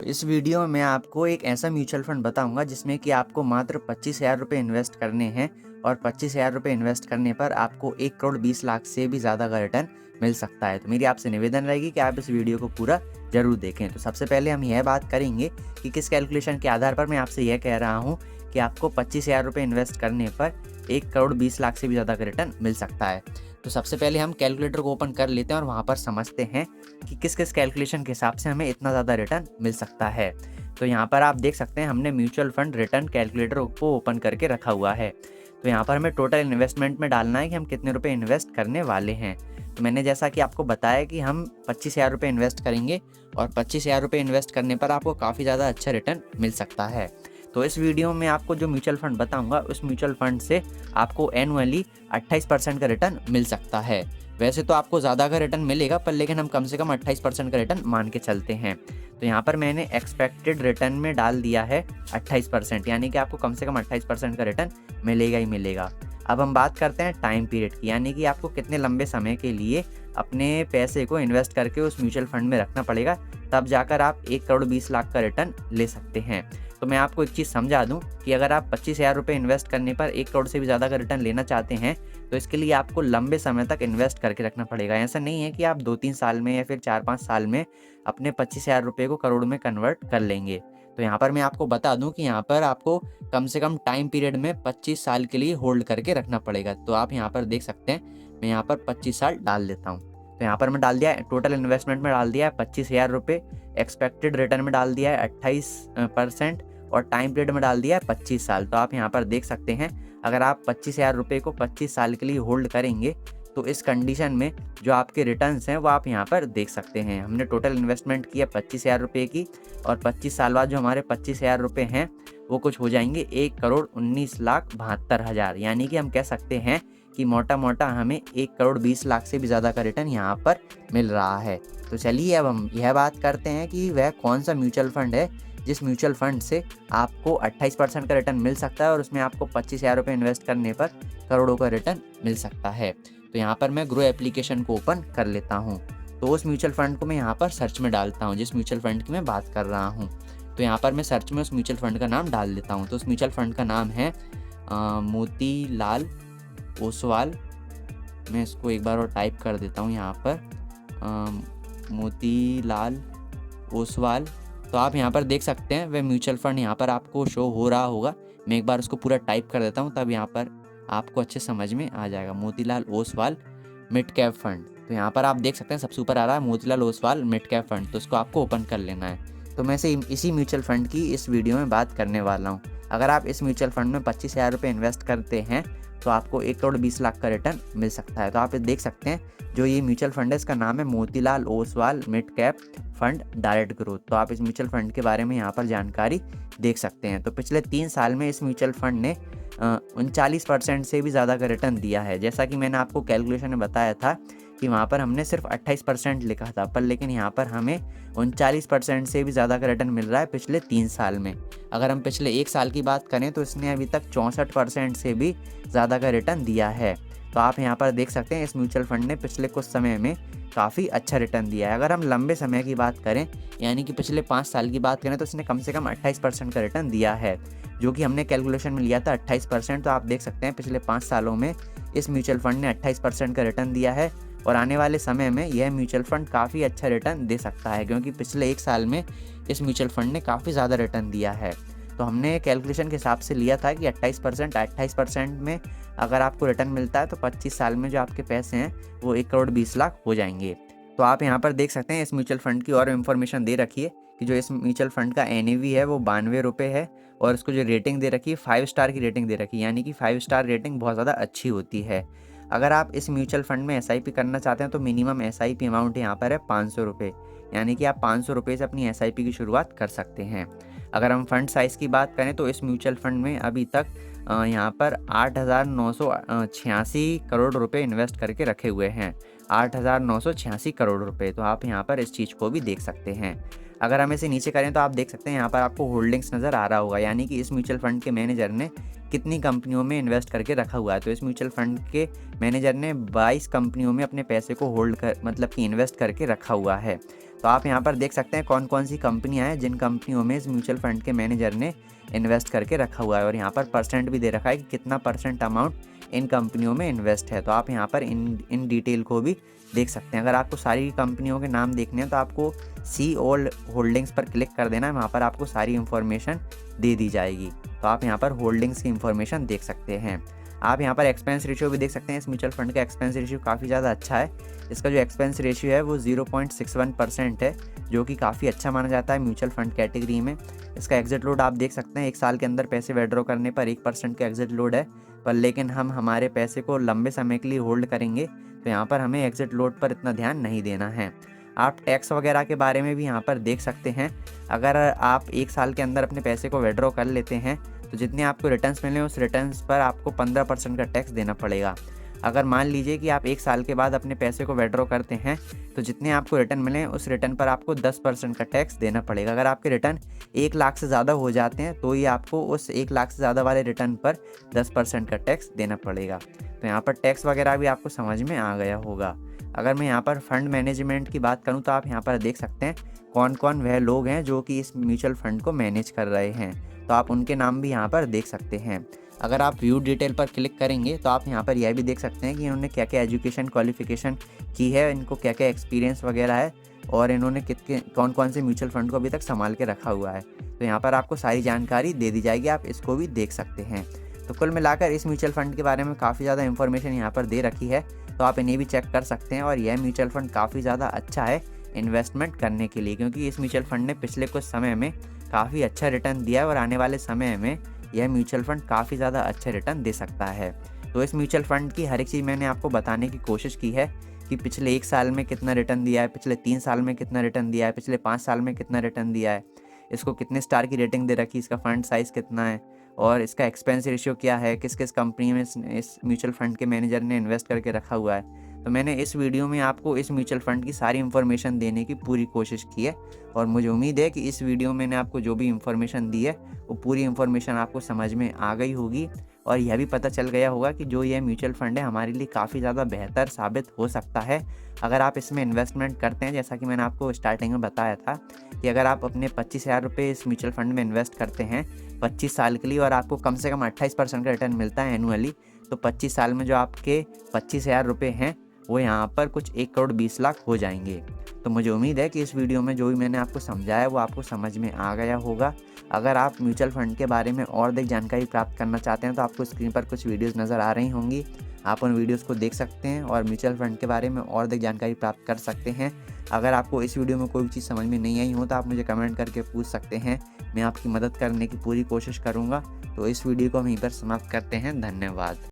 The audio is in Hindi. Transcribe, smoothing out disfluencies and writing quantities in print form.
इस वीडियो में मैं आपको एक ऐसा म्यूचुअल फंड बताऊंगा जिसमें कि आपको मात्र 25,000 रुपये इन्वेस्ट करने हैं और 25,000 रुपये इन्वेस्ट करने पर आपको 1 करोड़ 20 लाख से भी ज़्यादा का रिटर्न मिल सकता है। तो मेरी आपसे निवेदन रहेगी कि आप इस वीडियो को पूरा जरूर देखें। तो सबसे पहले हम यह बात करेंगे कि किस कैलकुलेशन के आधार पर मैं आपसे यह कह रहा हूँ कि आपको 25,000 रुपये इन्वेस्ट करने पर 1 करोड़ 20 लाख से भी ज़्यादा का रिटर्न मिल सकता है। तो सबसे पहले हम कैलकुलेटर को ओपन कर लेते हैं और वहाँ पर समझते हैं कि किस किस कैलकुलेशन के हिसाब से हमें इतना ज़्यादा रिटर्न मिल सकता है। तो यहाँ पर आप देख सकते हैं हमने म्यूचुअल फंड रिटर्न कैलकुलेटर को ओपन करके रखा हुआ है। तो यहाँ पर हमें टोटल इन्वेस्टमेंट में डालना है कि हम कितने रुपए इन्वेस्ट करने वाले हैं। तो मैंने जैसा कि आपको बताया कि हम 25,000 रुपये इन्वेस्ट करेंगे और 25,000 रुपये इन्वेस्ट करने पर आपको काफ़ी ज़्यादा अच्छा रिटर्न मिल सकता है। तो इस वीडियो में आपको जो म्यूचुअल फंड बताऊंगा उस म्यूचुअल फंड से आपको एनुअली 28% का रिटर्न मिल सकता है। वैसे तो आपको ज़्यादा का रिटर्न मिलेगा पर लेकिन हम कम से कम 28% का रिटर्न मान के चलते हैं। तो यहाँ पर मैंने एक्सपेक्टेड रिटर्न में डाल दिया है 28%, यानी कि आपको कम से कम 28% का रिटर्न मिलेगा ही मिलेगा। अब हम बात करते हैं टाइम पीरियड की, यानी कि आपको कितने लंबे समय के लिए अपने पैसे को इन्वेस्ट करके उस म्यूचुअल फंड में रखना पड़ेगा, तब जाकर आप 1 करोड़ 20 लाख का रिटर्न ले सकते हैं। तो मैं आपको एक चीज़ समझा दूं कि अगर आप 25,000 रुपये इन्वेस्ट करने पर 1 करोड़ से भी ज़्यादा का रिटर्न लेना चाहते हैं तो इसके लिए आपको लंबे समय तक इन्वेस्ट करके रखना पड़ेगा। ऐसा नहीं है कि आप 2-3 साल में या फिर 4-5 साल में अपने 25,000 रुपये को करोड़ में कन्वर्ट कर लेंगे। तो यहाँ पर मैं आपको बता दूं कि यहाँ पर आपको कम से कम टाइम पीरियड में 25 साल के लिए होल्ड करके रखना पड़ेगा। तो आप यहाँ पर देख सकते हैं, मैं यहाँ पर 25 साल डाल देता हूँ। तो यहाँ पर मैं डाल दिया, टोटल इन्वेस्टमेंट में डाल दिया है 25,000 रुपये, एक्सपेक्टेड रिटर्न में डाल दिया है 28% और टाइम पीरियड में डाल दिया है 25 साल। तो आप यहाँ पर देख सकते हैं अगर आप 25,000 रुपये को 25 साल के लिए होल्ड करेंगे तो इस कंडीशन में जो आपके रिटर्न्स हैं वो आप यहाँ पर देख सकते हैं। हमने टोटल इन्वेस्टमेंट किया 25,000 रुपये की और 25 साल बाद जो हमारे 25,000 रुपये हैं वो कुछ हो जाएंगे 1 करोड़ 19 लाख 72 हज़ार, यानी कि हम कह सकते हैं कि मोटा मोटा हमें 1 करोड़ 20 लाख से भी ज़्यादा का रिटर्न यहाँ पर मिल रहा है। तो चलिए अब हम यह बात करते हैं कि वह कौन सा म्यूचुअल फंड है जिस म्यूचुअल फंड से आपको 28% का रिटर्न मिल सकता है और उसमें आपको 25,000 रुपये इन्वेस्ट करने पर करोड़ों का रिटर्न मिल सकता है। तो यहाँ पर मैं ग्रो एप्लीकेशन को ओपन कर लेता हूँ। तो उस म्यूचुअल फंड को मैं यहाँ पर सर्च में डालता हूँ जिस म्यूचुअल फंड की मैं बात कर रहा हूँ। तो यहाँ पर मैं सर्च में उस म्यूचुअल फंड का नाम डाल देता हूँ। तो उस म्यूचुअल फंड का नाम है मोतीलाल ओसवाल। मैं इसको एक बार और टाइप कर देता हूँ यहाँ पर मोतीलाल ओसवाल। तो आप यहाँ पर देख सकते हैं वह म्यूचुअल फंड यहाँ पर आपको शो हो रहा होगा। मैं एक बार उसको पूरा टाइप कर देता हूँ तब यहाँ पर आपको अच्छे समझ में आ जाएगा, Motilal Oswal mid cap fund. तो यहाँ पर आप देख सकते हैं सबसे ऊपर आ रहा है Motilal Oswal mid cap fund. तो इसको आपको ओपन कर लेना है। तो मैं इसी म्यूचुअल फंड की इस वीडियो में बात करने वाला हूँ। अगर आप इस म्यूचुअल फंड में 25,000 रुपये इन्वेस्ट करते हैं तो आपको 1 करोड़ 20 लाख का रिटर्न मिल सकता है। तो आप देख सकते हैं जो ये म्यूचुअल फंड है इसका नाम है Motilal Oswal mid cap fund direct growth. तो आप इस म्यूचुअल फंड के बारे में यहाँ पर जानकारी देख सकते हैं। तो पिछले 3 साल में इस म्यूचुअल फंड ने 39% से भी ज़्यादा का रिटर्न दिया है। जैसा कि मैंने आपको कैलकुलेशन में बताया था कि वहाँ पर हमने सिर्फ 28% लिखा था, पर लेकिन यहाँ पर हमें 39% से भी ज़्यादा का रिटर्न मिल रहा है पिछले 3 साल में। अगर हम पिछले 1 साल की बात करें तो इसने अभी तक 64% से भी ज़्यादा का रिटर्न दिया है। तो आप यहाँ पर देख सकते हैं इस म्यूचुअल फंड ने पिछले कुछ समय में काफ़ी अच्छा रिटर्न दिया है। अगर हम लंबे समय की बात करें यानी कि पिछले 5 साल की बात करें तो इसने कम से कम 28% का रिटर्न दिया है, जो कि हमने कैलकुलेशन में लिया था 28%। तो आप देख सकते हैं पिछले 5 सालों में इस म्यूचुअल फंड ने 28% का रिटर्न दिया है और आने वाले समय में यह म्यूचुअल फंड काफ़ी अच्छा रिटर्न दे सकता है, क्योंकि पिछले 1 साल में इस म्यूचुअल फंड ने काफ़ी ज़्यादा रिटर्न दिया है। तो हमने कैलकुलेशन के हिसाब से लिया था कि 28% में अगर आपको रिटर्न मिलता है तो 25 साल में जो आपके पैसे हैं वो 1 करोड़ 20 लाख हो जाएंगे। तो आप यहाँ पर देख सकते हैं इस म्यूचुअल फंड की और इन्फॉर्मेशन दे रखी है कि जो इस म्यूचुअल फंड का NAV है वो 92 रुपये है और इसको जो रेटिंग दे रखी है 5 स्टार की रेटिंग दे रखी है, यानी कि 5 स्टार रेटिंग बहुत ज़्यादा अच्छी होती है। अगर आप इस म्यूचुअल फंड में SIP करना चाहते हैं तो मिनिमम SIP अमाउंट यहाँ पर है 500 रुपये, यानी कि आप 500 रुपये से अपनी SIP की शुरुआत कर सकते हैं। अगर हम फंड साइज़ की बात करें तो इस म्यूचुअल फंड में अभी तक यहाँ पर 8,986 करोड़ रुपए इन्वेस्ट करके रखे हुए हैं, 8,986 करोड़ रुपए। तो आप यहाँ पर इस चीज़ को भी देख सकते हैं। अगर हम इसे नीचे करें तो आप देख सकते हैं यहाँ पर आपको होल्डिंग्स नज़र आ रहा होगा, यानी कि इस म्यूचुअल फंड के मैनेजर ने कितनी कंपनियों में इन्वेस्ट करके रखा हुआ है। तो इस म्यूचुअल फंड के मैनेजर ने 22 कंपनियों में अपने पैसे को होल्ड कर मतलब कि इन्वेस्ट करके रखा हुआ है। तो आप यहाँ पर देख सकते हैं कौन कौन सी कंपनियाँ हैं जिन कंपनियों में इस म्यूचुअल फंड के मैनेजर ने इन्वेस्ट करके रखा हुआ है, और यहाँ पर परसेंट भी दे रखा है कि कितना परसेंट अमाउंट इन कंपनियों में इन्वेस्ट है। तो आप यहाँ पर इन डिटेल को भी देख सकते हैं। अगर आपको सारी कंपनियों के नाम देखने हैं तो आपको सी ऑल होल्डिंग्स पर क्लिक कर देना है, वहाँ पर आपको सारी इन्फॉर्मेशन दे दी जाएगी। तो आप यहाँ पर होल्डिंग्स की इन्फॉर्मेशन देख सकते हैं। आप यहाँ पर एक्सपेंस रेशियो भी देख सकते हैं। इस म्यूचुअल फंड का एक्सपेंस रेशियो काफ़ी ज़्यादा अच्छा है। इसका जो एक्सपेंस रेशियो है वो 0.61% है, जो कि काफ़ी अच्छा माना जाता है म्यूचुअल फंड कैटेगरी में। इसका एग्जिट लोड आप देख सकते हैं, 1 साल के अंदर पैसे विड्रॉ करने पर 1% का एग्जिट लोड है, पर लेकिन हम हमारे पैसे को लंबे समय के लिए होल्ड करेंगे तो यहाँ पर हमें एग्जिट लोड पर इतना ध्यान नहीं देना है। आप टैक्स वगैरह के बारे में भी यहाँ पर देख सकते हैं। अगर आप 1 साल के अंदर अपने पैसे को विड्रॉ कर लेते हैं तो जितने आपको रिटर्न्स मिले उस रिटर्न्स पर आपको 15% का टैक्स देना पड़ेगा। अगर मान लीजिए कि आप 1 साल के बाद अपने पैसे को विड्रॉ करते हैं तो जितने आपको रिटर्न मिले उस रिटर्न पर आपको 10% का टैक्स देना पड़ेगा। अगर आपके रिटर्न 1 लाख से ज़्यादा हो जाते हैं तो ही आपको उस 1 लाख से ज़्यादा वाले रिटर्न पर 10% का टैक्स देना पड़ेगा। तो यहाँ पर टैक्स वगैरह भी आपको समझ में आ गया होगा। अगर मैं यहाँ पर फंड मैनेजमेंट की बात करूँ तो आप यहाँ पर देख सकते हैं कौन कौन वह लोग हैं जो कि इस म्यूचुअल फंड को मैनेज कर रहे हैं, तो आप उनके नाम भी यहाँ पर देख सकते हैं। अगर आप व्यू डिटेल पर क्लिक करेंगे तो आप यहाँ पर यह भी देख सकते हैं कि इन्होंने क्या क्या एजुकेशन क्वालिफिकेशन की है, इनको क्या क्या एक्सपीरियंस वगैरह है, और इन्होंने कितने कौन कौन से म्यूचुअल फंड को अभी तक संभाल के रखा हुआ है। तो यहाँ पर आपको सारी जानकारी दे दी जाएगी, आप इसको भी देख सकते हैं। तो कुल मिलाकर इस म्यूचुअल फंड के बारे में काफ़ी ज़्यादा इन्फॉर्मेशन यहाँ पर दे रखी है, तो आप इन्हें भी चेक कर सकते हैं। और यह म्यूचुअल फंड काफ़ी ज़्यादा अच्छा है इन्वेस्टमेंट करने के लिए, क्योंकि इस म्यूचुअल फंड ने पिछले कुछ समय में काफ़ी अच्छा रिटर्न दिया है और आने वाले समय में यह म्यूचुअल फंड काफ़ी ज़्यादा अच्छा रिटर्न दे सकता है। तो इस म्यूचुअल फंड की हर एक चीज़ मैंने आपको बताने की कोशिश की है कि पिछले 1 साल में कितना रिटर्न दिया है, पिछले 3 साल में कितना रिटर्न दिया है, पिछले 5 साल में कितना रिटर्न दिया है, इसको कितने स्टार की रेटिंग दे रखी, इसका फंड साइज़ कितना है, और इसका एक्सपेंस रेशियो क्या है, किस किस कंपनी में इस म्यूचुअल फंड के मैनेजर ने इन्वेस्ट करके रखा हुआ है। तो मैंने इस वीडियो में आपको इस म्यूचुअल फंड की सारी इन्फॉर्मेशन देने की पूरी कोशिश की है, और मुझे उम्मीद है कि इस वीडियो में मैंने आपको जो भी इन्फॉर्मेशन दी है वो पूरी इन्फॉर्मेशन आपको समझ में आ गई होगी, और यह भी पता चल गया होगा कि जो यह म्यूचुअल फंड है हमारे लिए काफ़ी ज़्यादा बेहतर साबित हो सकता है अगर आप इसमें इन्वेस्टमेंट करते हैं। जैसा कि मैंने आपको स्टार्टिंग में बताया था कि अगर आप अपने 25,000 रुपये इस म्यूचुअल फंड में इन्वेस्ट करते हैं 25 साल के लिए, और आपको कम से कम 28% का रिटर्न मिलता है एनुअली, तो 25 साल में जो आपके 25,000 रुपये हैं वो यहाँ पर कुछ 1 करोड़ 20 लाख हो जाएंगे। तो मुझे उम्मीद है कि इस वीडियो में जो भी मैंने आपको समझाया वो आपको समझ में आ गया होगा। अगर आप म्यूचुअल फंड के बारे में और अधिक जानकारी प्राप्त करना चाहते हैं तो आपको स्क्रीन पर कुछ वीडियोस नज़र आ रही होंगी, आप उन वीडियोस को देख सकते हैं और म्यूचुअल फंड के बारे में और अधिक जानकारी प्राप्त कर सकते हैं। अगर आपको इस वीडियो में कोई भी चीज़ समझ में नहीं आई हो तो आप मुझे कमेंट करके पूछ सकते हैं, मैं आपकी मदद करने की पूरी कोशिश करूँगा। तो इस वीडियो को हम यहीं पर समाप्त करते हैं। धन्यवाद।